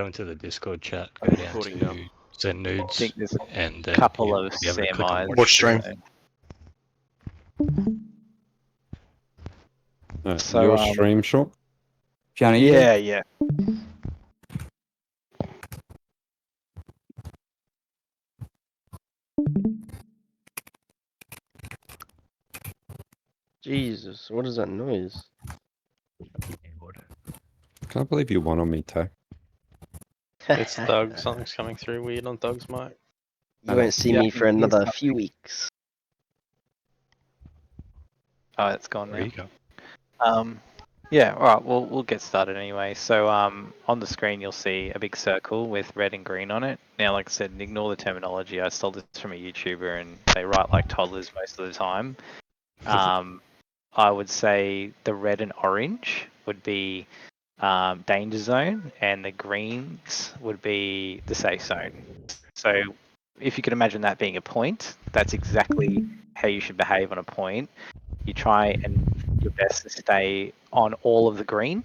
into the Discord chat, go down Recording to now. Send I Nudes, think there's a and then couple of be able to click on semis. Watch stream. So, your stream, Shaw? Johnny, yeah. Jesus, what is that noise? Can't believe you won on me, Tay. It's Doug. Something's coming through weird on Doug's mic. You won't see me for another few weeks. Oh, it's gone There now. you go. Yeah, alright, we'll get started anyway. So on the screen you'll see a big circle with red and green on it. Now, like I said, ignore the terminology. I stole this from a YouTuber and they write like toddlers most of the time. I would say the red and orange would be danger zone, and the greens would be the safe zone. So if you could imagine that being a point, that's exactly how you should behave on a point. You try and your best to stay on all of the green.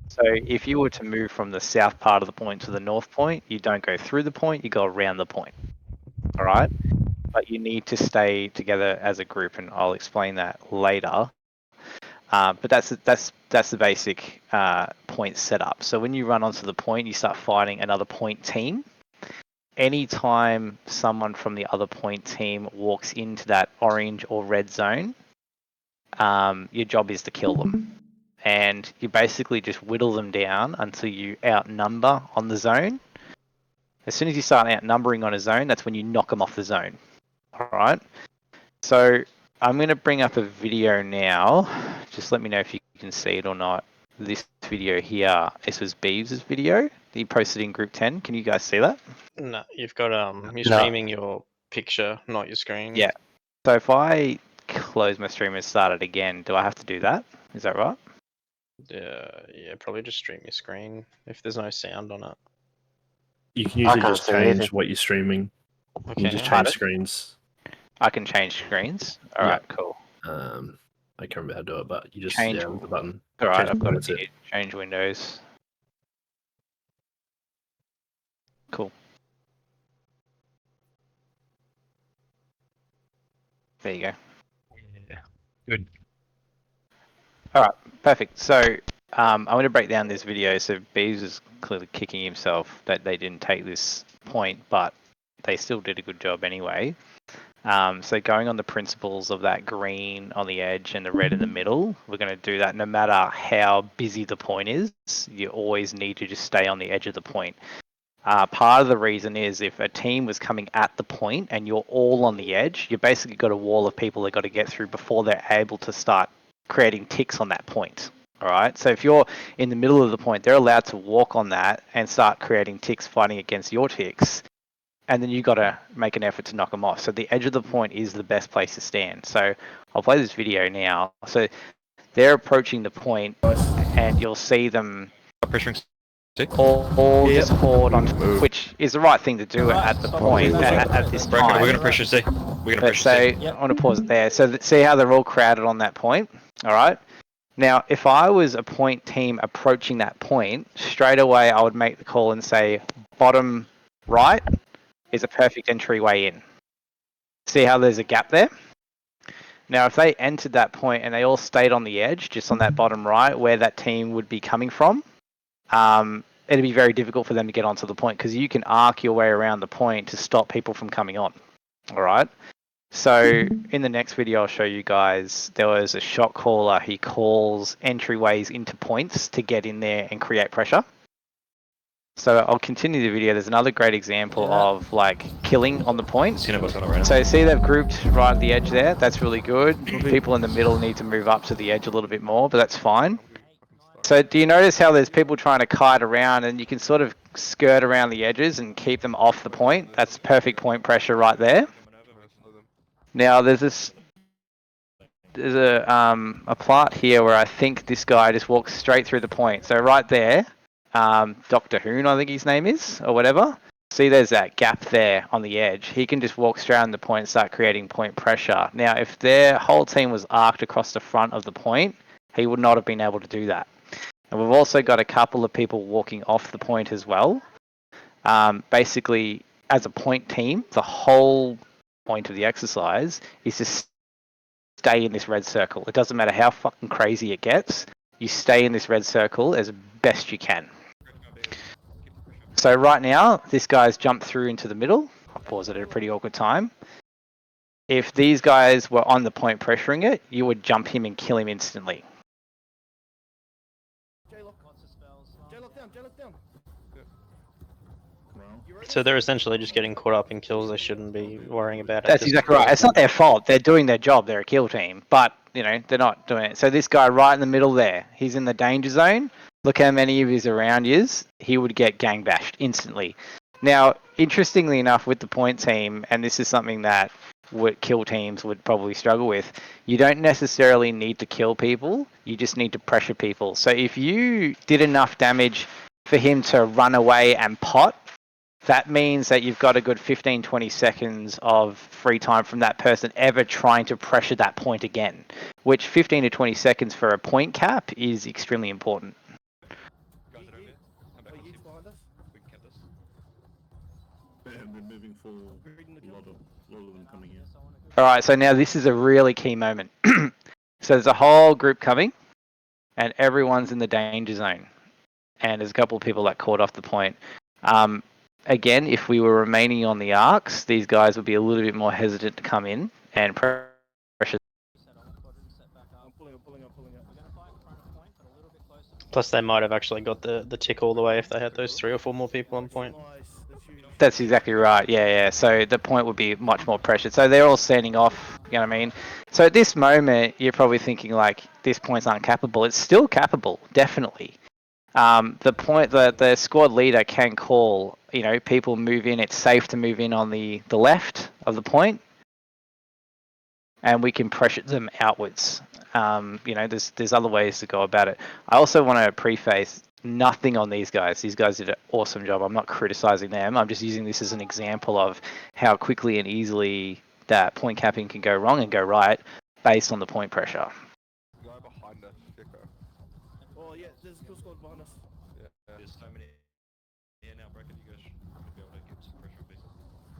So if you were to move from the south part of the point to the north point, you don't go through the point, you go around the point. All right? But you need to stay together as a group, and I'll explain that later. But that's the basic point setup. So when you run onto the point, you start fighting another point team. Anytime someone from the other point team walks into that orange or red zone, your job is to kill them. And you basically just whittle them down until you outnumber on the zone. As soon as you start outnumbering on a zone, that's when you knock them off the zone. All right? So I'm going to bring up a video now. Just let me know if you can see it or not. This video here, this was Beeves' video. He posted in group 10. Can you guys see that? No, you've got you're streaming your picture, not your screen. Yeah. So if I close my stream and start it again, do I have to do that? Is that right? Yeah, probably just stream your screen if there's no sound on it. You can usually just change what you're streaming. Okay. You just change screens. I can change screens. All right, cool. I can't remember how to do it, but you just Change with the button. All right, change I've got that's it. Change windows. Cool. There you go. Yeah. Good. All right, perfect. So I'm going to break down this video. So Beeves is clearly kicking himself that they didn't take this point, but they still did a good job anyway. So going on the principles of that green on the edge and the red in the middle, we're going to do that no matter how busy the point is. You always need to just stay on the edge of the point. Part of the reason is if a team was coming at the point and you're all on the edge, you basically got a wall of people they've got to get through before they're able to start creating ticks on that point. All right. So if you're in the middle of the point, they're allowed to walk on that and start creating ticks fighting against your ticks. And then you got to make an effort to knock them off. So the edge of the point is the best place to stand. So I'll play this video now. So they're approaching the point and you'll see them all just hoard on, which is the right thing to do at the point at this time. We're going to pressure C. We're going to pressure C. I want to pause it there. So see how they're all crowded on that point? All right. Now, if I was a point team approaching that point, straight away I would make the call and say bottom right is a perfect entryway in. See how there's a gap there? Now, if they entered that point and they all stayed on the edge, just on that bottom right, where that team would be coming from, it'd be very difficult for them to get onto the point because you can arc your way around the point to stop people from coming on. All right? So in the next video, I'll show you guys, there was a shot caller. He calls entryways into points to get in there and create pressure. So I'll continue the video. There's another great example of like killing on the point. So see they've grouped right at the edge there. That's really good. People in the middle need to move up to the edge a little bit more, but that's fine. So do you notice how there's people trying to kite around and you can sort of skirt around the edges and keep them off the point? That's perfect point pressure right there. Now there's a plot here where I think this guy just walks straight through the point. So right there, Dr. Hoon, I think his name is, or whatever. See, there's that gap there on the edge. He can just walk straight on the point and start creating point pressure. Now, if their whole team was arced across the front of the point, he would not have been able to do that. And we've also got a couple of people walking off the point as well. Basically, as a point team, the whole point of the exercise is to stay in this red circle. It doesn't matter how fucking crazy it gets. You stay in this red circle as best you can. So right now, this guy's jumped through into the middle. I'll pause it at a pretty awkward time. If these guys were on the point pressuring it, you would jump him and kill him instantly. So they're essentially just getting caught up in kills they shouldn't be worrying about. That's exactly right. It's not their fault. They're doing their job. They're a kill team. But, you know, they're not doing it. So this guy right in the middle there, he's in the danger zone. Look how many of his around is. He would get gang bashed instantly. Now, interestingly enough, with the point team, and this is something that kill teams would probably struggle with, you don't necessarily need to kill people. You just need to pressure people. So if you did enough damage for him to run away and pot, that means that you've got a good 15-20 seconds of free time from that person ever trying to pressure that point again, which 15 to 20 seconds for a point cap is extremely important. Alright, so now this is a really key moment. So there's a whole group coming, and everyone's in the danger zone. And there's a couple of people that caught off the point. Again, if we were remaining on the arcs, these guys would be a little bit more hesitant to come in and pressure. Plus, they might have actually got the tick all the way if they had those 3 or 4 more people on point. That's exactly right. Yeah. So the point would be much more pressured. So they're all standing off. You know what I mean? So at this moment, you're probably thinking like, this point's uncappable. It's still cappable, definitely. The point that the squad leader can call, you know, people move in. It's safe to move in on the left of the point, and we can pressure them outwards. You know, there's other ways to go about it. I also want to preface nothing on these guys. These guys did an awesome job. I'm not criticizing them. I'm just using this as an example of how quickly and easily that point capping can go wrong and go right based on the point pressure. Oh yeah, there's a kill squad behind us. Yeah, there's so many here now, Bracken. You guys should be able to get some pressure people.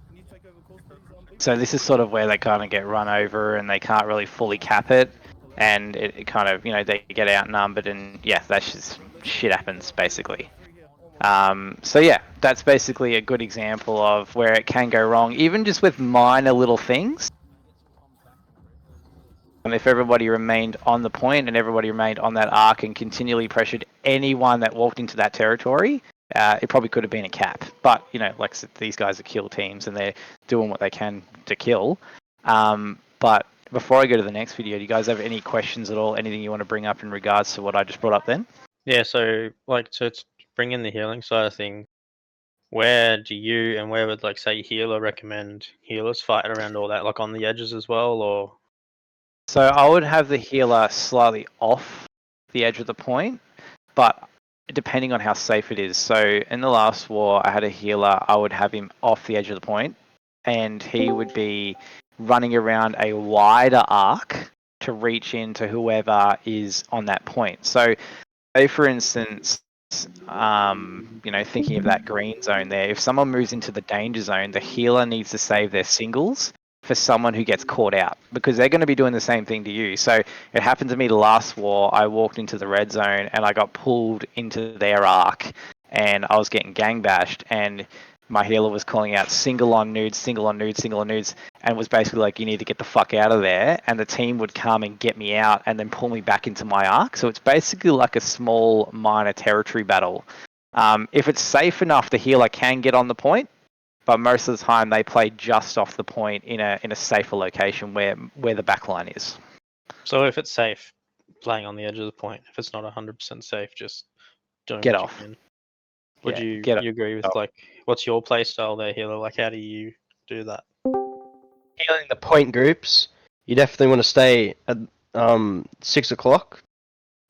Can you take over calls, please? So this is sort of where they kind of get run over and they can't really fully cap it, and it kind of, you know, they get outnumbered, and yeah, that's just shit happens basically. So yeah, that's basically a good example of where it can go wrong, even just with minor little things. If everybody remained on the point and everybody remained on that arc and continually pressured anyone that walked into that territory, it probably could have been a cap. But, you know, like I said, these guys are kill teams and they're doing what they can to kill. But before I go to the next video, do you guys have any questions at all? Anything you want to bring up in regards to what I just brought up then? Yeah, so like to bring in the healing side of thing, where do you and where would, like, say, healer recommend healers fight around all that, like on the edges as well, or? So I would have the healer slightly off the edge of the point, but depending on how safe it is. So in the last war, I had a healer, I would have him off the edge of the point, and he would be running around a wider arc to reach into whoever is on that point. So say for instance, you know, thinking of that green zone there, if someone moves into the danger zone, the healer needs to save their singles for someone who gets caught out, because they're going to be doing the same thing to you. So it happened to me last war. I walked into the red zone and I got pulled into their arc and I was getting gang bashed, and my healer was calling out single on nudes, single on nudes, single on nudes, and was basically like, you need to get the fuck out of there. And the team would come and get me out and then pull me back into my arc. So it's basically like a small minor territory battle. If it's safe enough, the healer can get on the point, but most of the time they play just off the point in a safer location where the backline is. So if it's safe, playing on the edge of the point. If it's not 100% safe, just doing Get what off. you can. Would Yeah, you get off. agree with, like, what's your play style there, healer? Like, how do you do that? Healing the point groups, you definitely want to stay at 6 o'clock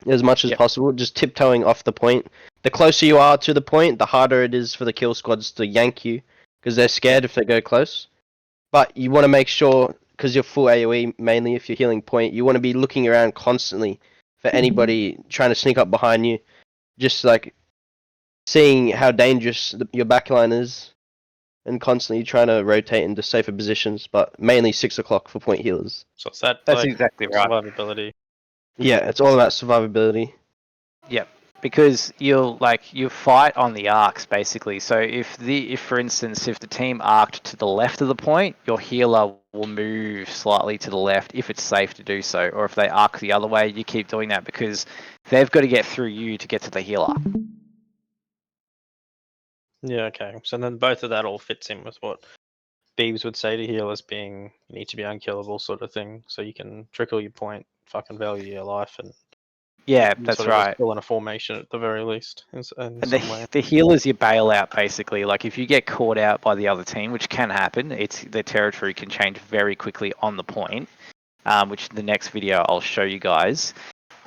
as much as possible, just tiptoeing off the point. The closer you are to the point, the harder it is for the kill squads to yank you, because they're scared if they go close. But you want to make sure, because you're full AoE mainly if you're healing point, you want to be looking around constantly for anybody trying to sneak up behind you. Just like seeing how dangerous your backline is, and constantly trying to rotate into safer positions, but mainly 6 o'clock for point healers. So it's that That's like, exactly right. survivability. Yeah, it's all about survivability. Yep. Because you fight on the arcs basically. So if for instance if the team arced to the left of the point, your healer will move slightly to the left if it's safe to do so. Or if they arc the other way, you keep doing that because they've got to get through you to get to the healer. Yeah, okay. So then both of that all fits in with what Beebs would say to healers being you need to be unkillable sort of thing. So you can trickle your point, fucking value your life, and Yeah, you that's sort of just right. pull in a formation at the very least in And some way. the healer's your bailout basically. Like if you get caught out by the other team, which can happen, it's the territory can change very quickly on the point. Which the next video I'll show you guys.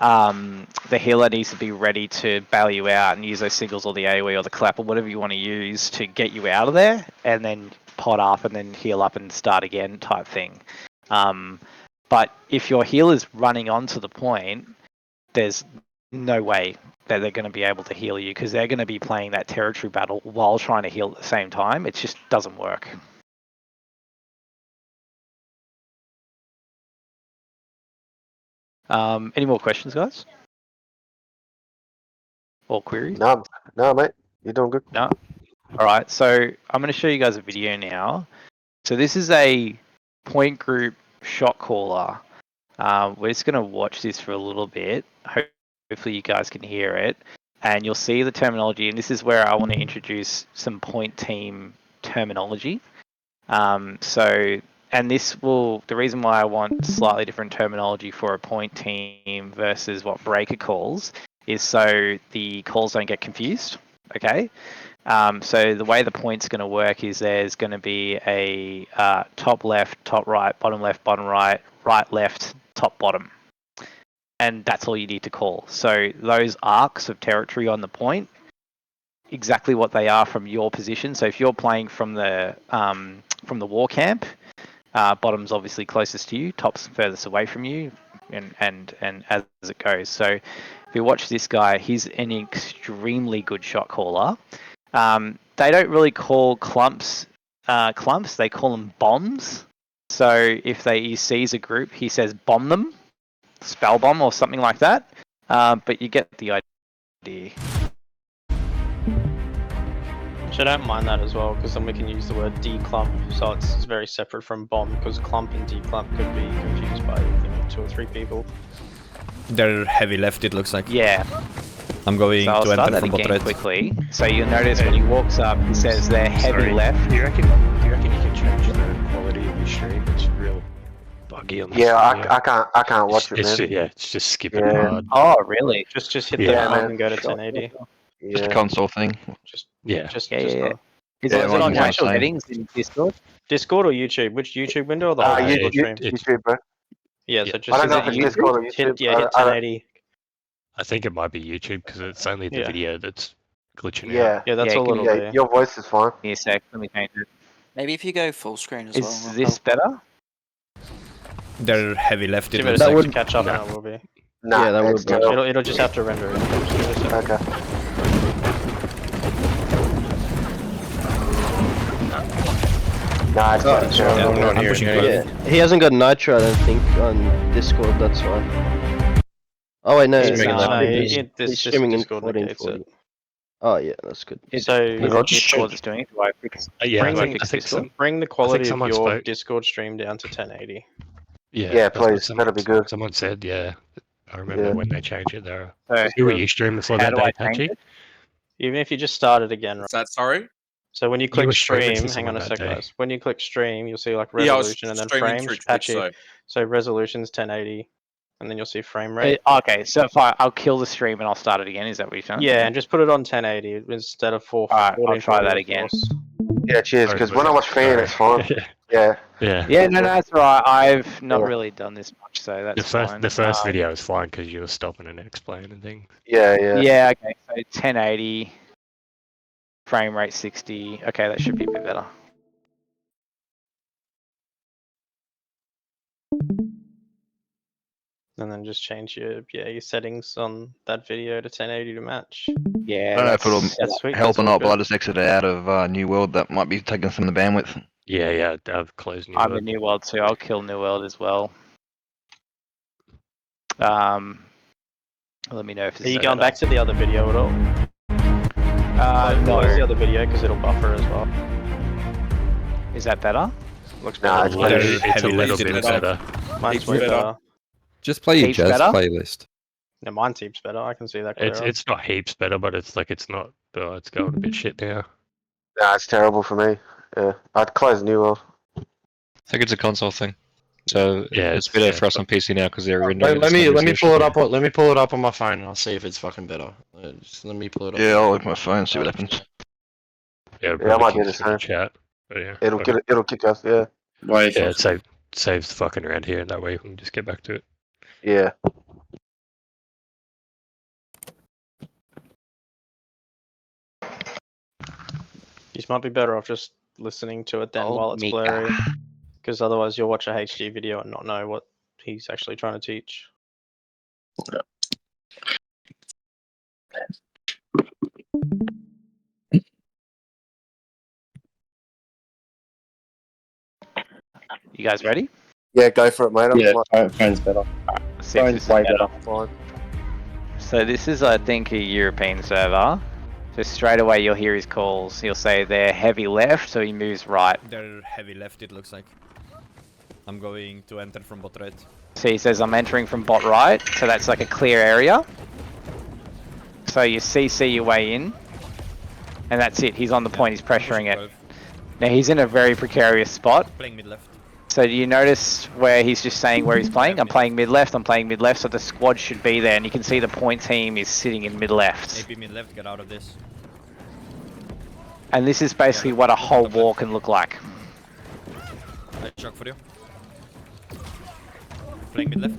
The healer needs to be ready to bail you out and use those signals or the AoE or the clap or whatever you want to use to get you out of there, and then pot up and then heal up and start again type thing. But if your healer's running onto the point, there's no way that they're going to be able to heal you because they're going to be playing that territory battle while trying to heal at the same time. It just doesn't work. Any more questions, guys? Or queries? No, mate. You're doing good. No? Alright, so I'm going to show you guys a video now. So this is a point group shot caller. We're just going to watch this for a little bit. Hopefully you guys can hear it. And you'll see the terminology. And this is where I want to introduce some point team terminology. And this will, the reason why I want slightly different terminology for a point team versus what Breaker calls is so the calls don't get confused. Okay. So the way the point's going to work is there's going to be a top left, top right, bottom left, bottom right, right left, top bottom. And that's all you need to call. So those arcs of territory on the point, exactly what they are from your position. So if you're playing from the war camp, bottom's obviously closest to you, top's furthest away from you, and as it goes. So if you watch this guy, he's an extremely good shot caller. They don't really call clumps, they call them bombs. So if he sees a group, he says bomb them, spell bomb or something like that. But you get the idea. Which I don't mind that as well, because then we can use the word declump, so it's very separate from bomb, because clump and declump could be confused by 2 or 3 people. They're heavy left, it looks like. Yeah. I'm going So I'll to start enter that from bot again right. quickly. So you'll notice when he walks up, he says they're heavy Sorry, left. Do you reckon you can change the quality of your stream? It's real buggy on this Yeah, video. I can't watch it, It's man. yeah, it's just skipping Yeah. hard. Oh, really? Just hit Yeah, the man. and go to Sure. 1080. Just a Yeah. console thing. Just Yeah. Yeah. Is Yeah, it what on I'm your actual saying. settings in Discord? Discord or YouTube? Which YouTube window or the whole you- Discord stream? YouTube, bro. Yeah, Yeah. so I just don't know if it it's Discord or YouTube. hit 1080. I think it might be YouTube because it's only the Yeah. video that's glitching out. Yeah. Yeah, that's Yeah, all give me- it'll Yeah, be. your voice is fine. Give me a sec. Let me change it. Maybe if you go full screen as Is well. this better? They're heavy left, it Give it a looks That sec like. to would- catch up No. and it will be. Nah, Yeah, that it's would be. terrible. It'll just have to render it. Just give it a sec. Okay. Nah, it's Oh, terrible. I'm not pushing hearing left. Yeah, he hasn't got Nitro, I don't think, on Discord, that's why. Oh wait, no, He's he's, streaming No, live. he's streaming in Discord negates 1440. it. Oh yeah, that's good. So Is it Discord that's doing it? Do I fix? Yeah, bring, I I think, fix I think Discord? some, bring the quality of someone your spoke. Discord stream down to 1080. Yeah, Yeah, that's what please, that'd be good. Someone said, yeah. I remember Yeah. when they changed it there. So Who were you streaming before how that do I day, change Patchy? it? Even if you just started again, right? What's that? Sorry. So when you You click were streaming stream, for hang on someone a that sec, day. guys. When you click stream, you'll see like Yeah, I was resolution and then streaming frames, through Twitch, patchy. so So resolution's 1080, and then you'll see frame rate. Okay, so if I'll kill the stream and I'll start it again, is that what you're saying? Yeah, and just put it on 1080 instead of Alright, I'll try 1440, that of again. course. Yeah, cheers, because when I watch fan, it's fine. Yeah. Yeah. Yeah, no, that's right. I've not Yeah. really done this much, so The that's first, fine. the first video was fine because you were stopping and explaining things. Yeah, yeah. Yeah, okay, so 1080, frame rate 60. Okay, that should be a bit better. And then just change your settings on that video to 1080 to match. Yeah, I don't know if it'll That's sweet. help That's or all not, but I good. just exited out of New World. That might be taking some of the bandwidth. Yeah, I've closed New I'm World. in New World too. I'll kill New World as well. Let me know if Are you going back to to the other video at all? Close the other video because it'll buffer as well. Is that better? Looks Nah, better. It's a little Heavy bit left. better. Mine's way better. better. Just play your Heaps jazz better? playlist. No, mine seems better. I can see that clearer. It's not heaps better, but it's like it's not. It's going a bit shit now. Nah, it's terrible for me. Yeah, I'd close New World. I think it's a console thing. So Yeah, it's it's- better yeah, for us on PC now because they're Let me pull it up. Let me pull it up on my phone, and I'll see if it's fucking better. Just let me pull it up. Yeah, I'll look at my phone, see what happens. Yeah, Yeah, I might do the in the same. chat. But yeah, It'll kick us. Yeah, yeah, it saves fucking around here, and that way we can just get back to it. yeah. You might be better off just listening to it then Old while it's Mika. blurry, because otherwise you'll watch a HD video and not know what he's actually trying to teach. You guys ready? Yeah, go for it, mate. phone's better. Let's see if this is better. Fine. So this is, I think, a European server. So straight away you'll hear his calls. He'll say they're heavy left, so he moves right. They're heavy left, it looks like. I'm going to enter from bot right. So he says, I'm entering from bot right, so that's like a clear area. So you CC your way in, and that's it. He's on the point, he's pressuring it. Now he's in a very precarious spot. Playing mid left. So do you notice where he's just saying where he's playing? I'm playing mid left, I'm playing mid left, so the squad should be there, and you can see the point team is sitting in mid left. AP mid left, get out of this. And this is basically what a whole war can look like. I shock for you. Playing mid left.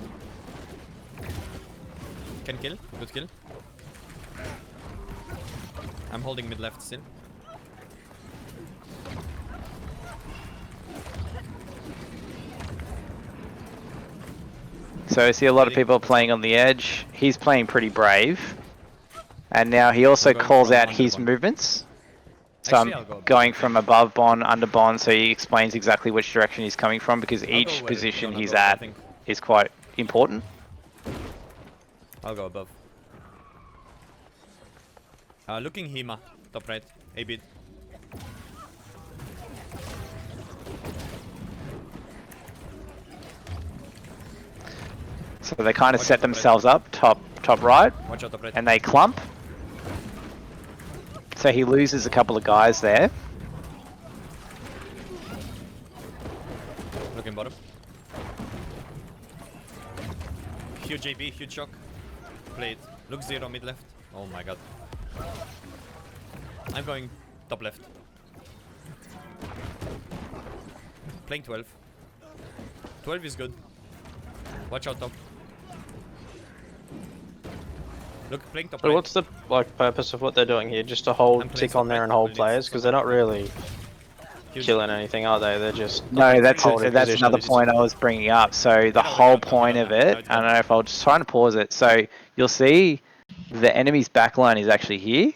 Can kill, good kill. I'm holding mid left still. So I see a lot of people playing on the edge. He's playing pretty brave. And now he also calls out his movements. So I'm going from above Bond, under Bond, so he explains exactly which direction he's coming from because each position he's at is quite important. I'll go above. Looking Hema, top right, A bit. So they kind of set themselves up, top right, Watch out top right. and they clump. So he loses a couple of guys there. Looking bottom. Huge AB, huge shock. Play it. Look 0 mid left. Oh my god. I'm going top left. Playing 12. 12 is good. Watch out top. Look, playing top So right. what's the purpose of what they're doing here? Just to hold, tick on there and hold players? Because they're not really killing anything, are they? They're just No, that's holding another positions. point I was bringing up. So the whole point of it, I don't know if I'll just try to pause it. So you'll see the enemy's backline is actually here,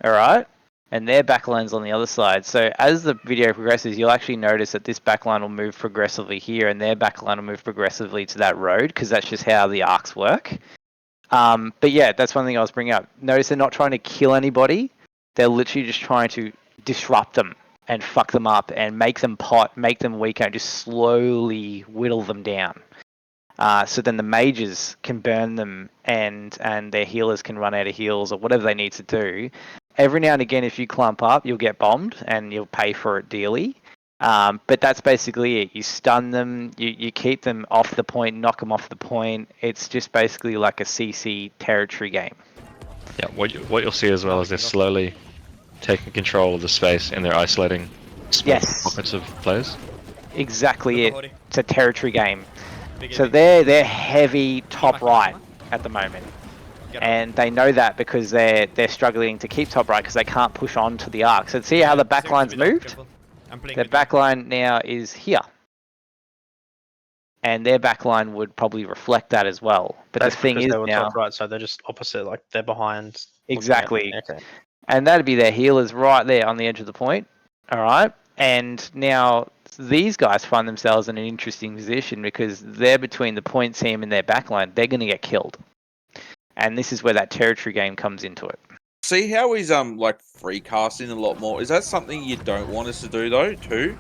all right, and their backline's on the other side. So as the video progresses, you'll actually notice that this backline will move progressively here, and their backline will move progressively to that road because that's just how the arcs work. But yeah, that's one thing I was bringing up. Notice they're not trying to kill anybody. They're literally just trying to disrupt them and fuck them up and make them pot, make them weaker, and just slowly whittle them down. So then the mages can burn them and their healers can run out of heals or whatever they need to do. Every now and again, if you clump up, you'll get bombed and you'll pay for it dearly. But that's basically it. You stun them, you keep them off the point, knock them off the point. It's just basically like a CC territory game. Yeah, what you'll see as well is they're slowly taking control of the space and they're isolating small pockets of players. Exactly it. It's a territory game. So they're heavy top right at the moment. And they know that because they're struggling to keep top right because they can't push on to the arc. So see how the backline's moved? Their backline now is here. and their backline would probably reflect that as well. But That's the thing because is they were now, top right, so they're just opposite, like they're behind. exactly, Okay. and that'd be their healers right there on the edge of the point. All right, and now these guys find themselves in an interesting position because they're between the point team and their backline. They're going to get killed, and this is where that territory game comes into it. See how he's like free casting a lot more. Is that something you don't want us to do though, too?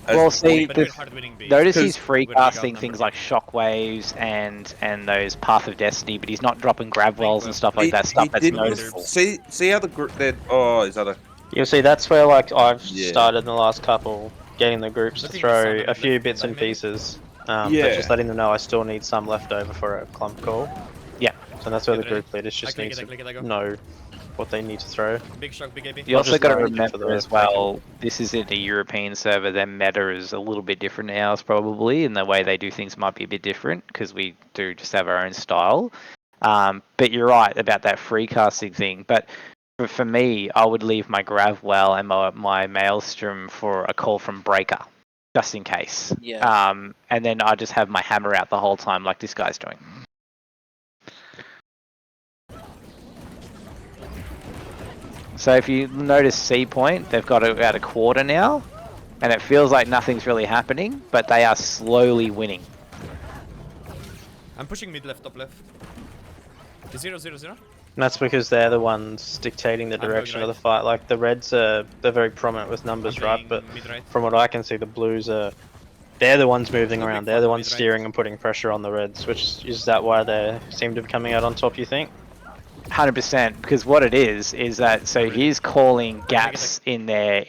Well, see, But we're hard winning B. notice he's 'Cause free we're big casting outnumbered. things like shockwaves and those Path of Destiny, but he's not dropping grab wells and stuff like that. Stuff that's noticeable. See how the group that is that a You'll see that's where like I've Yeah. started in the last couple, getting the groups to Looking throw inside a of few left bits and hand, maybe? pieces. Yeah. But just letting them know I still need some left over for a clump call. Yeah. So that's where the Get ready. group leaders just I need click it, I to click it, I go. know what they need to throw. Big shock, big AB. You I'll also just got to narrate it for remember the as well, this is in a European server. Their meta is a little bit different to ours, probably, and the way they do things might be a bit different because we do just have our own style. But you're right about that free casting thing. But for me, I would leave my grav well and my maelstrom for a call from breaker, just in case. Yeah. And then I just have my hammer out the whole time, like this guy's doing. So if you notice C point, they've got about a quarter now, and it feels like nothing's really happening, but they are slowly winning. I'm pushing mid left, top left. 0, 0, 0. And that's because they're the ones dictating the I'm going direction of the right. fight. Like the Reds they're very prominent with numbers, I'm right? playing But mid-right. from what I can see, the Blues they're the ones moving Looking around. for They're the the ones mid-right. steering and putting pressure on the Reds. Which is that why they seem to be coming out on top? You think? 100%, because what it is that so he's calling gaps in their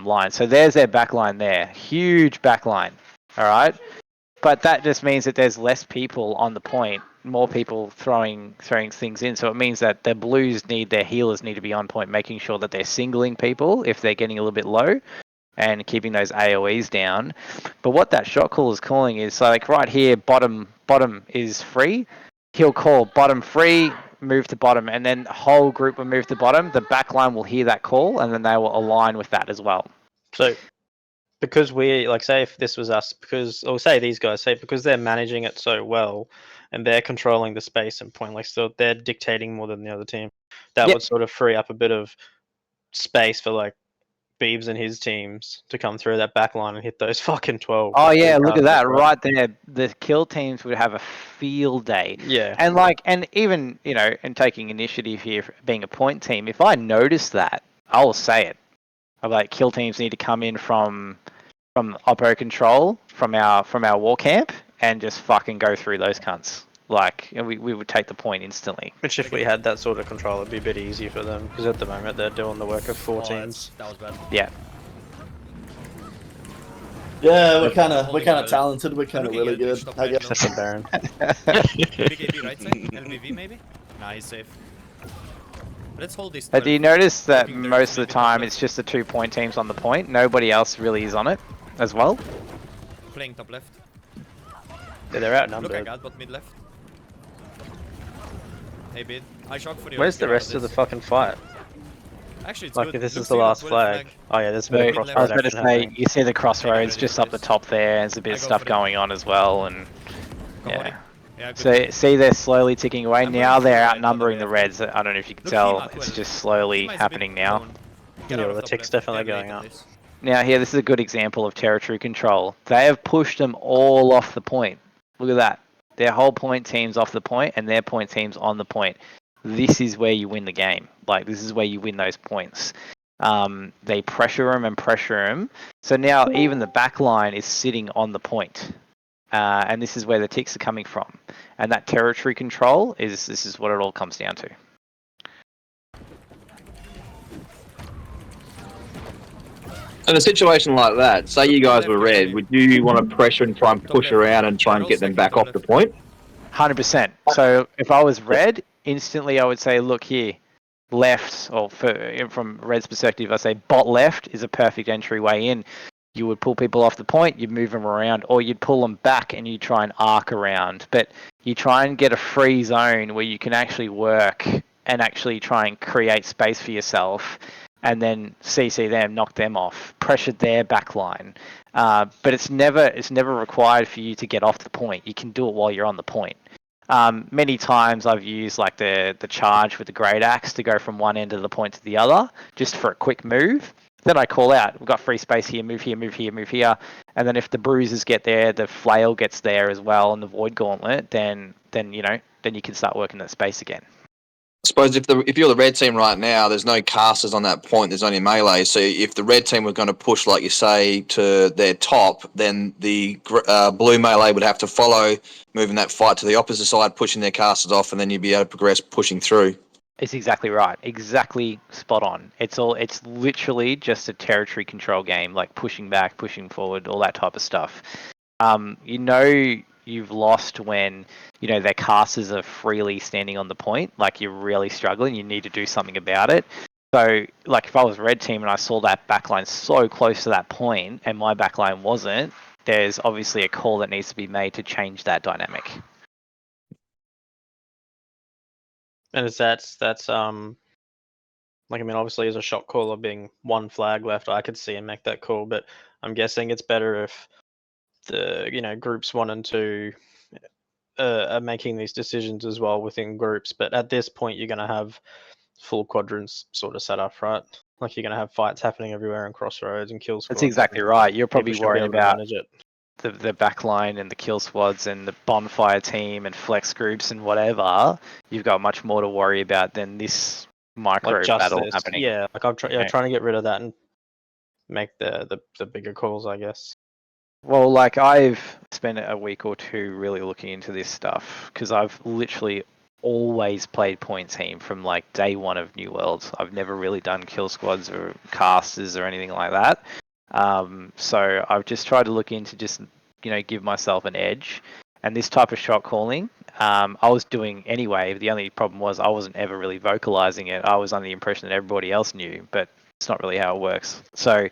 line. So there's their back line there, huge back line. All right, but that just means that there's less people on the point, more people throwing things in. So it means that their Blues their healers need to be on point, making sure that they're singling people if they're getting a little bit low, and keeping those AOE's down. But what that shot call is calling is like right here, bottom is free. He'll call bottom free, move to bottom, and then the whole group will move to bottom. The back line will hear that call, and then they will align with that as well. So, because we like say if this was us, or say these guys say because they're managing it so well, and they're controlling the space and point, like so they're dictating more than the other team. That Yep. would sort of free up a bit of space for like Beebs and his teams to come through that back line and hit those fucking 12. Oh yeah, look at that right? right there. The kill teams would have a field day. Yeah. And even and taking initiative here, being a point team, if I notice that, I will say it. I'm like, kill teams need to come in from oppo control from our war camp and just fucking go through those cunts. Like, and we would take the point instantly. Which if we had that sort of control, it'd be a bit easier for them because at the moment they're doing the work of 4 teams. That was bad. Yeah. Yeah, we're kind of talented. We're kind of really good. I guess. Except for Baron. Big AB right side, LVV maybe? Nah, he's safe. Let's hold this. But do you notice that Looking there, most of the maybe time top it's just the 2 point teams on the point? Nobody else really is on it as well. Playing top left. Yeah, they're Look, I outnumbered. got bot mid left. Hey bid, I shock for the Where's the get out rest of the this. fucking fight? Actually, it's Like good. if this Look, is the 0, last 12 flag. Oh yeah, there's a bit of I Mid was crossroad going to action say, happening. you see the crossroads ready just for up the this. top there. There's a bit I of go stuff for it. going on as well, and Come on. yeah. Yeah, good. So see, they're slowly ticking away. I'm Now going they're for it, outnumbering by the the way. Reds. I don't know if you can Look, tell. Hema, It's 12. just slowly Hema is a bit happening now. down. Get Yeah, out well, of the top tick's left. definitely They have going late on up. this. Now here, this is a good example of territory control. They have pushed them all off the point. Look at that. Their whole point team's off the point, and their point team's on the point. This is where you win the game. Like, this is where you win those points. They pressure them and pressure them. So now even the back line is sitting on the point. And this is where the ticks are coming from. And that territory control this is what it all comes down to. In a situation like that, say you guys were red, would you want to pressure and try and push around and try and get them back off the point? 100%. So if I was red, instantly I would say, look here, left, or from red's perspective, I say bot left is a perfect entryway in. You would pull people off the point, you'd move them around, or you'd pull them back and you try and arc around. But you try and get a free zone where you can actually work and actually try and create space for yourself. and then CC them, knock them off, pressure their back line. But it's never required for you to get off the point. You can do it while you're on the point. Many times I've used like the charge with the great axe to go from one end of the point to the other, just for a quick move. Then I call out, we've got free space here, move here, move here, move here. And then if the bruisers get there, the flail gets there as well, and the void gauntlet, then you can start working that space again. I suppose if you're the red team right now, there's no casters on that point. There's only melee. So if the red team were going to push, like you say, to their top, then the blue melee would have to follow, moving that fight to the opposite side, pushing their casters off, and then you'd be able to progress, pushing through. It's exactly right. Exactly spot on. It's literally just a territory control game, like pushing back, pushing forward, all that type of stuff. You've lost when their casters are freely standing on the point, like you're really struggling, you need to do something about it. So like if I was red team and I saw that backline so close to that point and my backline wasn't, there's obviously a call that needs to be made to change that dynamic. And that's like, I mean, obviously as a shot caller being one flag left, I could see and make that call, but I'm guessing it's better if the groups 1 and 2 are making these decisions as well within groups. But at this point, you're going to have full quadrants sort of set up, right? Like you're going to have fights happening everywhere in crossroads and kill squads. That's exactly right. You're probably worrying about it. The backline and the kill squads and the bonfire team and flex groups and whatever. You've got much more to worry about than this micro battle happening. Yeah, like I'm trying to get rid of that and make the bigger calls, I guess. Well, like I've spent a week or two really looking into this stuff because I've literally always played point team from like day one of New Worlds. I've never really done kill squads or casters or anything like that. So I've just tried to look into just give myself an edge. And this type of shot calling, I was doing anyway. The only problem was I wasn't ever really vocalizing it. I was under the impression that everybody else knew, but it's not really how it works. So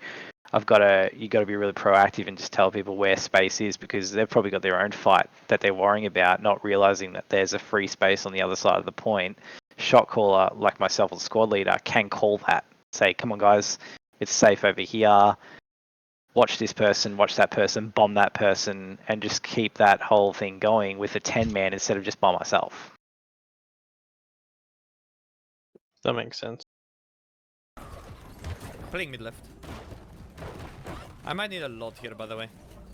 you got to be really proactive and just tell people where space is, because they've probably got their own fight that they're worrying about, not realizing that there's a free space on the other side of the point. Shot caller like myself as squad leader can call that. Say, come on guys, it's safe over here. Watch this person, watch that person, bomb that person, and just keep that whole thing going with a 10-man instead of just by myself. That makes sense. Playing mid left. I might need a lot here, by the way.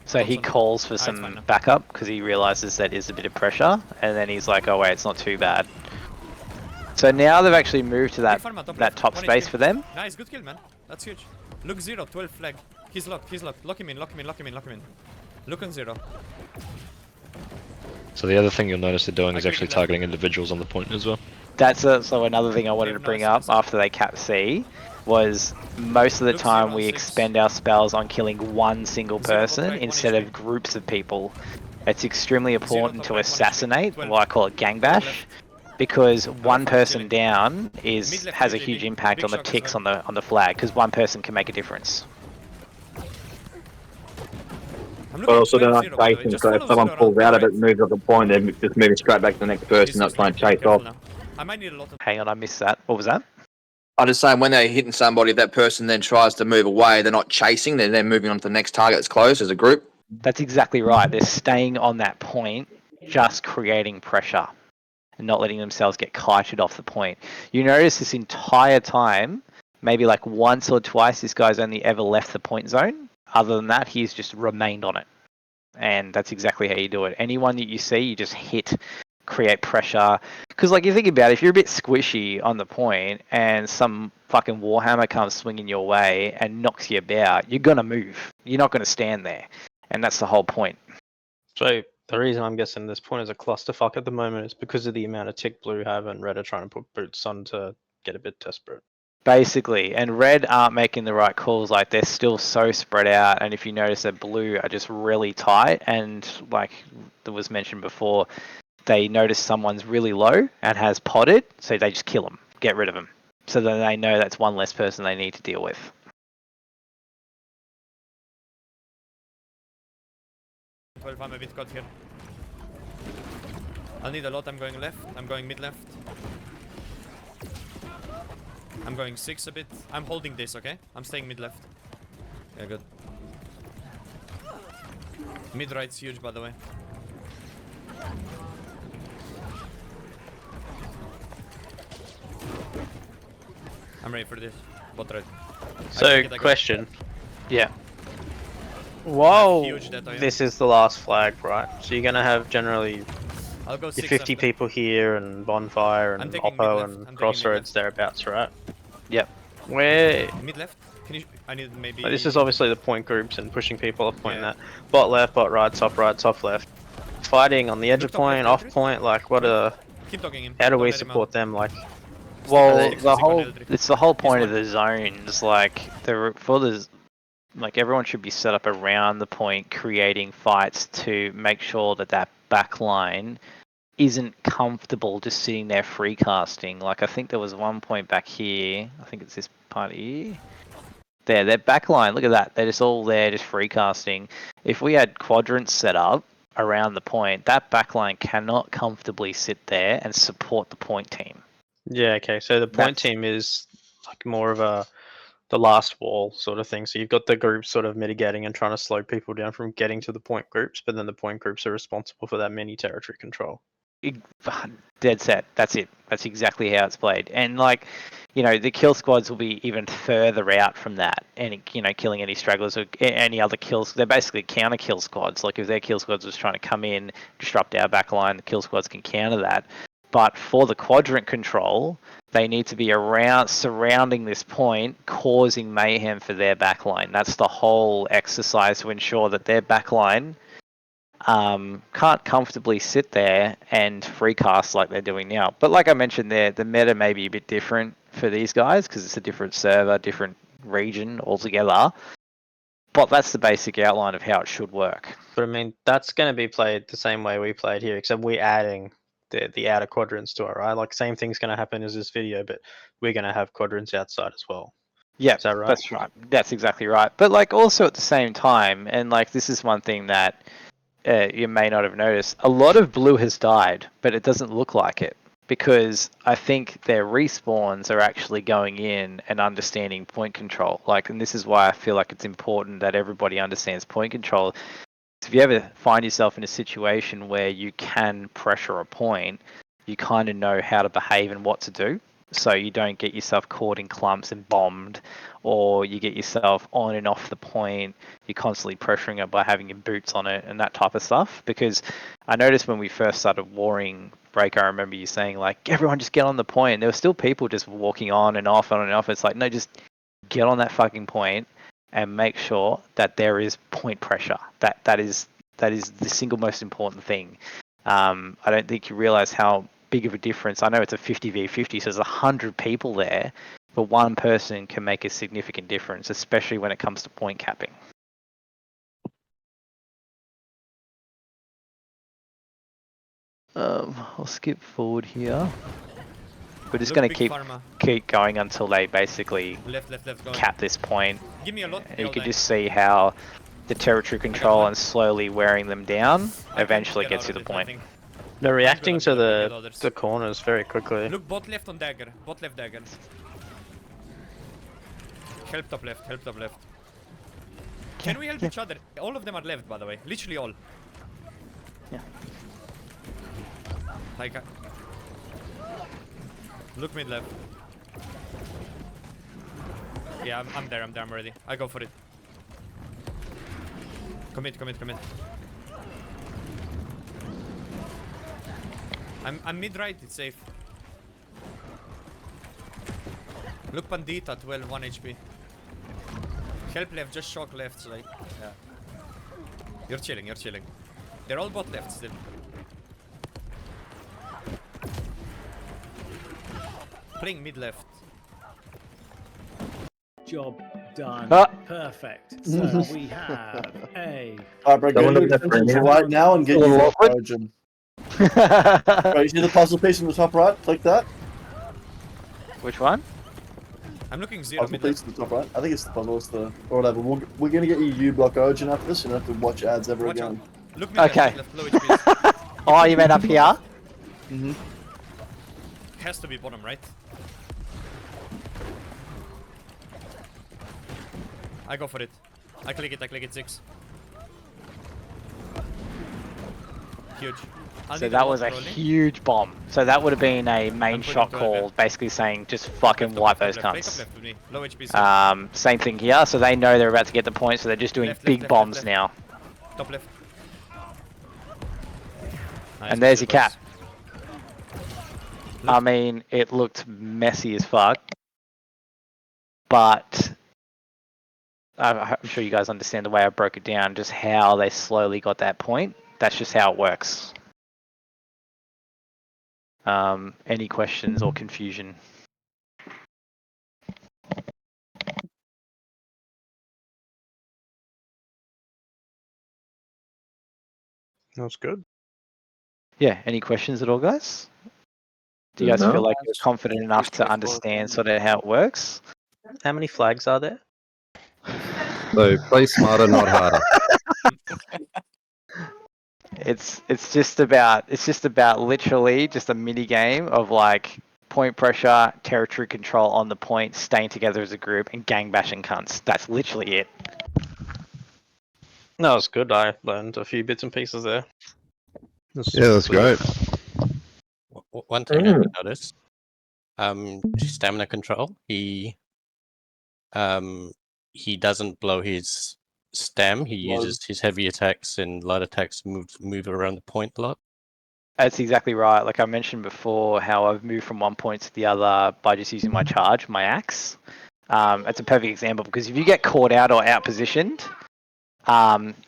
So he calls for some backup because he realizes that is a bit of pressure, and then he's like, oh wait, it's not too bad. So now they've actually moved to that top space for them. Nice, good kill, man. That's huge. Look 0, 12 flag. He's locked, he's locked. Lock him in, lock him in, lock him in, lock him in. Look on 0. So the other thing you'll notice they're doing is actually targeting individuals on the point as well. That's so another thing I wanted to bring up after they cap C was most of the time we expend our spells on killing one single person instead of groups of people. It's extremely important to assassinate, well I call it gangbash, because one person down has a huge impact on the ticks on the flag, because one person can make a difference. But also they're not chasing, so if someone pulls out of it and moves up the point, they're just moving straight back to the next person, not trying to chase off. Hang on, I missed that. What was that? I'm just saying, when they're hitting somebody, if that person then tries to move away, they're not chasing, they're then moving on to the next target that's close as a group. That's exactly right. They're staying on that point, just creating pressure and not letting themselves get kited off the point. You notice this entire time, maybe like once or twice, this guy's only ever left the point zone. Other than that, he's just remained on it. And that's exactly how you do it. Anyone that you see, you just hit, create pressure. Because like you think about it, if you're a bit squishy on the point and some fucking Warhammer comes swinging your way and knocks you about, you're going to move. You're not going to stand there. And that's the whole point. So the reason I'm guessing this point is a clusterfuck at the moment is because of the amount of tick blue have and red are trying to put boots on to get a bit desperate. Basically, and red aren't making the right calls. Like they're still so spread out, and if you notice that blue are just really tight, and like that was mentioned before, they notice someone's really low and has potted, so they just kill them, get rid of them, so then they know that's one less person they need to deal with. I'm a bit caught here. I'll need a lot. I'm going left. I'm going mid left. I'm going 6 a bit. I'm holding this, okay? I'm staying mid left. Yeah, good. Mid right's huge, by the way. I'm ready for this. Bot right. So, question. Yeah. While Huge that I am. this is the last flag, right? So you're gonna have generally I'll go your 6 50 left. people here and Bonfire I'm and taking mid Oppo left. I'm and taking Crossroads mid thereabouts, right? Yep. Where Mid left? Can you... I need maybe... like, this is obviously the point groups and pushing people off point Yeah. that. Bot left, bot right, top left. Fighting on the edge Look of top point, left, off point, like what Keep talking him. how do Don't we let him support out. them? Like Well, Stick the on whole Eldrick. it's the whole point of one. the zones. Like for the like everyone should be set up around the point, creating fights to make sure that that back line isn't comfortable just sitting there free casting. Like I think there was one point back here. I think it's this part here. There, their back line. Look at that. They're just all there, just free casting. If we had quadrants set up around the point, that back line cannot comfortably sit there and support the point team. yeah, okay. So the point team is like more of the last wall sort of thing. So you've got the groups sort of mitigating and trying to slow people down from getting to the point groups, but then the point groups are responsible for that mini territory control. Dead set. That's it. That's exactly how it's played. And like, you know, the kill squads will be even further out from that. And you know, killing any stragglers or any other kills. They're basically counter kill squads. Like if their kill squads was trying to come in, disrupt our back line, the kill squads can counter that. But for the quadrant control, they need to be around, surrounding this point, causing mayhem for their backline. That's the whole exercise to ensure that their backline can't comfortably sit there and free cast like they're doing now. But like I mentioned there, the meta may be a bit different for these guys because it's a different server, different region altogether. But that's the basic outline of how it should work. But I mean, that's going to be played the same way we played here, except we're adding the outer quadrants to it, right? Like same thing's going to happen as this video, but we're going to have quadrants outside as well. Yeah, is that right? That's right. That's exactly right. But like also at the same time, and like this is one thing that you may not have noticed, a lot of blue has died, but it doesn't look like it because I think their respawns are actually going in and understanding point control. Like, and this is why I feel like it's important that everybody understands point control. If you ever find yourself in a situation where you can pressure a point, you kind of know how to behave and what to do. So you don't get yourself caught in clumps and bombed, or you get yourself on and off the point. You're constantly pressuring it by having your boots on it and that type of stuff. Because I noticed when we first started warring Break, I remember you saying like, everyone just get on the point. There were still people just walking on and off, on and off. It's like, no, just get on that fucking point and make sure that there is point pressure. That is the single most important thing. I don't think you realize how big of a difference. I know it's a 50v50, so there's 100 people there, but one person can make a significant difference, especially when it comes to point capping. I'll skip forward here. We're just going to keep going until they basically Left, going. cap this point. Give me a lot. And you can just see how the territory control and slowly wearing them down eventually gets to the point. They're reacting to the corners very quickly. Look, bot left on dagger. Bot left dagger. Help top left. Help top left. Can we help each other? All of them are left, by the way. Literally all. Yeah. Like, look mid left. Yeah, I'm there. I'm ready. I go for it. Commit. I'm mid right, it's safe. Look Pandita, 12, 1 HP. Help left, just shock left, so like, yeah. You're chilling. They're all bot left still. Playing mid left. Job done. Perfect. So we have a... Alright, bro, go to the right now and get your origin. Right, you see the puzzle piece in the top right? Click that. Which one? I'm looking zero Puzzle mid piece in the top right. I think it's the puzzle, it's the... or whatever. We're gonna get you U-block origin after this, you don't have to watch ads ever again. Look mid left, low HP. Oh, you meant up here? Mm-hmm. Has to be bottom right. I go for it. I click it 6. Huge. So that was a huge bomb. So that would have been a main shot call, basically saying just fucking wipe those cunts. Left with me. Low HP. Same thing here. So they know they're about to get the point, so they're just doing big bombs now. Top left. Nice, And there's your boys. cap. I mean, it looked messy as fuck, but I'm sure you guys understand the way I broke it down, just how they slowly got that point. That's just how it works. Any questions or confusion? That's good. Yeah, any questions at all, guys? Do you guys feel like you're confident enough to understand sort of how it works? How many flags are there? So play smarter, not harder. It's just about literally just a mini game of like point pressure, territory control on the point, staying together as a group, and gang bashing cunts. That's literally it. No, it's good. I learned a few bits and pieces there. Yeah, that's great. One thing I noticed, stamina control. He doesn't blow his stam. He uses his heavy attacks and light attacks to move around the point a lot. That's exactly right. Like I mentioned before, how I've moved from one point to the other by just using my charge, my axe. It's a perfect example because if you get caught out or out positioned,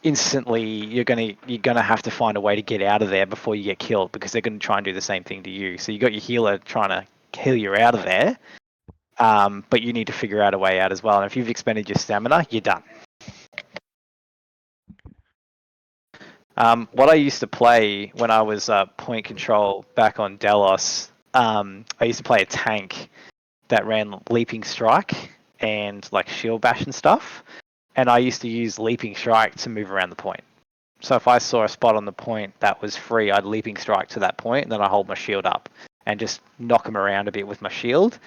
instantly you're gonna have to find a way to get out of there before you get killed because they're gonna try and do the same thing to you. So you got your healer trying to heal you out of there, but you need to figure out a way out as well. And if you've expended your stamina, you're done. What I used to play when I was point control back on Delos, I used to play a tank that ran leaping strike and like shield bash and stuff. And I used to use leaping strike to move around the point. So if I saw a spot on the point that was free, I'd leaping strike to that point, and then I hold my shield up and just knock them around a bit with my shield.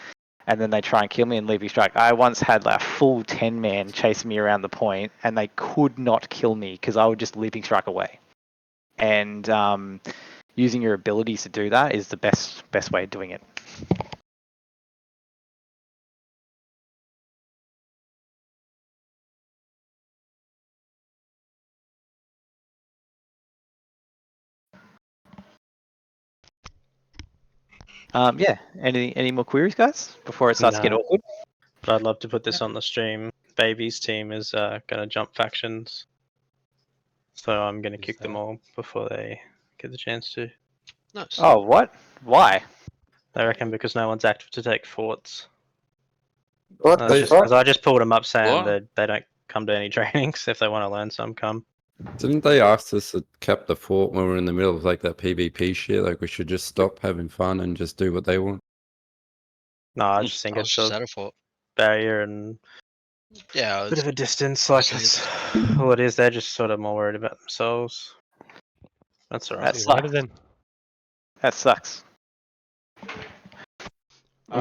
And then they try and kill me and leaping strike. I once had like a full 10-man chasing me around the point, and they could not kill me because I would just leaping strike away. And using your abilities to do that is the best way of doing it. Yeah. Any more queries, guys, before it starts to get awkward? But I'd love to put this on the stream. Baby's team is gonna jump factions, so I'm gonna kick them all before they get the chance to. Nice. Oh, what? Why? They reckon because no one's active to take forts. What? Because I just pulled them up saying What? that they don't come to any trainings. If they want to learn some, come. Didn't they ask us to cap the fort when we were in the middle of like that PvP shit? Like we should just stop having fun and just do what they want. No, I just think it's a barrier and Yeah, bit of a distance. Like it's all it is. They're just sort of more worried about themselves. That's alright. That sucks.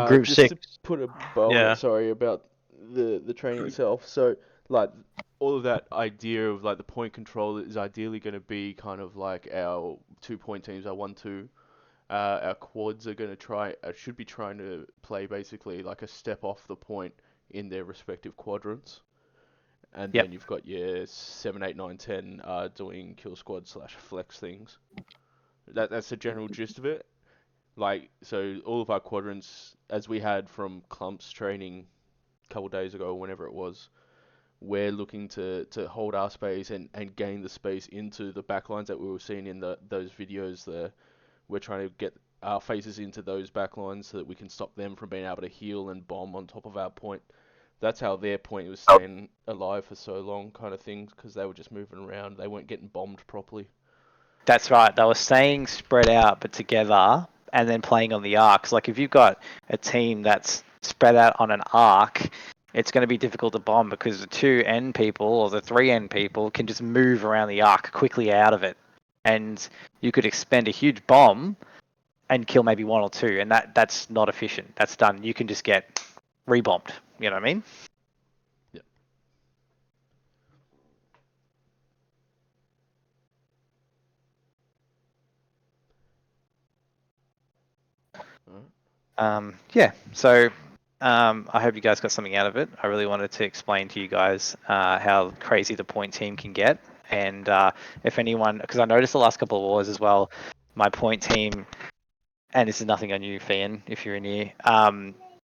Group just 6. to put a bow on it, sorry, about the training itself. So, like, all of that idea of, like, the point control is ideally going to be kind of like our 2-point teams, our 1-2. Our quads are going to should be trying to play basically like a step off the point in their respective quadrants. And then you've got your 7, 8, 9, 10 doing kill squad / flex things. That's the general gist of it. Like, so all of our quadrants, as we had from Clump's training a couple days ago, or whenever it was, we're looking to hold our space and gain the space into the backlines that we were seeing in those videos there. We're trying to get our faces into those backlines so that we can stop them from being able to heal and bomb on top of our point. That's how their point was staying alive for so long, kind of things, because they were just moving around. They weren't getting bombed properly. That's right. They were staying spread out but together, and then playing on the arcs. Like if you've got a team that's spread out on an arc, it's going to be difficult to bomb because the 2 end people or the 3 end people can just move around the arc quickly out of it, and you could expend a huge bomb and kill maybe 1 or 2, and that's not efficient. That's done. You can just get rebombed. You know what I mean? Yeah. So I hope you guys got something out of it. I really wanted to explain to you guys how crazy the point team can get, and if anyone, because I noticed the last couple of wars as well, my point team, and this is nothing on you, Fian, if you're in here.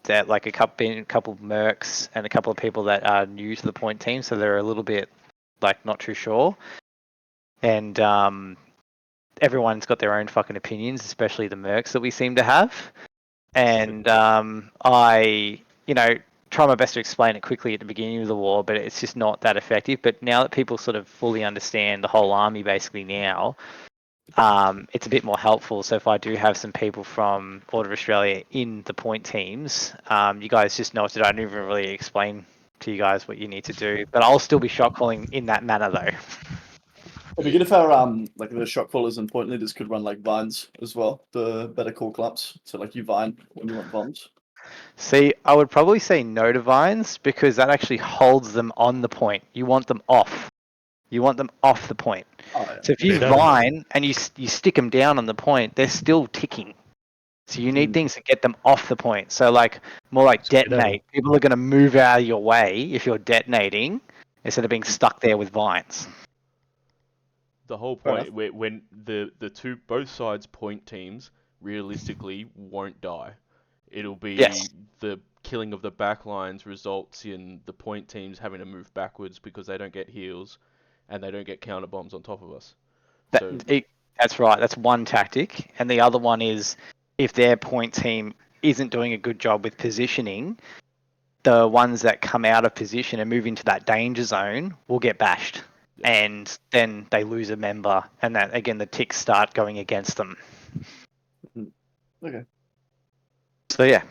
That like a couple of mercs and a couple of people that are new to the point team, so they're a little bit like not too sure, and everyone's got their own fucking opinions, especially the mercs that we seem to have. And I, try my best to explain it quickly at the beginning of the war, but it's just not that effective. But now that people sort of fully understand the whole army basically now, it's a bit more helpful. So if I do have some people from Order of Australia in the point teams, you guys just know what to do. I didn't even really explain to you guys what you need to do, but I'll still be shot calling in that manner though. It'd be good if our like the shot callers and point leaders could run like vines as well, the better call claps. So like you vine when you want bombs. See, I would probably say no to vines because that actually holds them on the point. You want them off. You want them off the point. Oh, yeah. So if you vine and you stick them down on the point, they're still ticking. So you need things to get them off the point. So like more like detonate. People are going to move out of your way if you're detonating instead of being stuck there with vines. The whole point when the both sides point teams realistically won't die. It'll be the killing of the backlines results in the point teams having to move backwards because they don't get heals and they don't get counter bombs on top of us. That's right. That's one tactic, and the other one is if their point team isn't doing a good job with positioning, the ones that come out of position and move into that danger zone will get bashed. And then they lose a member, and that again the ticks start going against them. Okay. So yeah,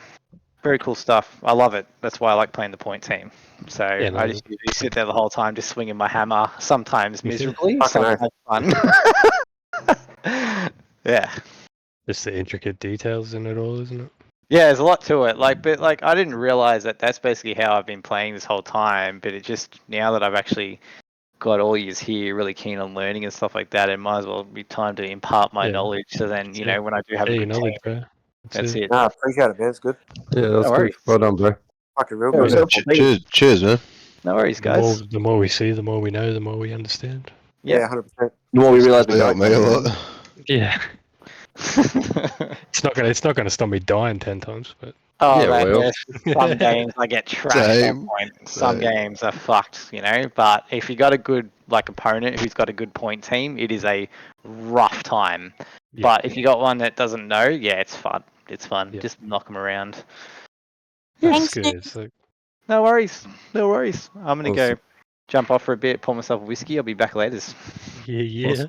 very cool stuff. I love it. That's why I like playing the point team. So I just usually sit there the whole time, just swinging my hammer. Sometimes miserably, sometimes fun. Yeah. Just the intricate details in it all, isn't it? Yeah, there's a lot to it. But I didn't realize that that's basically how I've been playing this whole time. But it just now that I've actually got all years here, really keen on learning and stuff like that, it might as well be time to impart my knowledge. So then, when I do have a good knowledge, team, bro. that's it. Nah, appreciate it, man. It's good. Yeah, that's No good. Well done, bro. Fucking real Yeah, good. Cheers, man. No worries, guys. The more we see, the more we know, the more we understand. Yeah, 100%. The more we realise we Help don't. me a lot. Yeah. It's not gonna stop me dying 10 times, but Oh Yeah, man, well. there's some games I get trashed on point. Some games are fucked, But if you got a good opponent who's got a good point team, it is a rough time. Yeah. But if you got one that doesn't know, yeah, it's fun. It's fun. Yeah. Just knock them around. that's good. It's like, No worries. No worries. I'm gonna Awesome. go jump off for a bit, pour myself a whiskey. I'll be back later. yeah.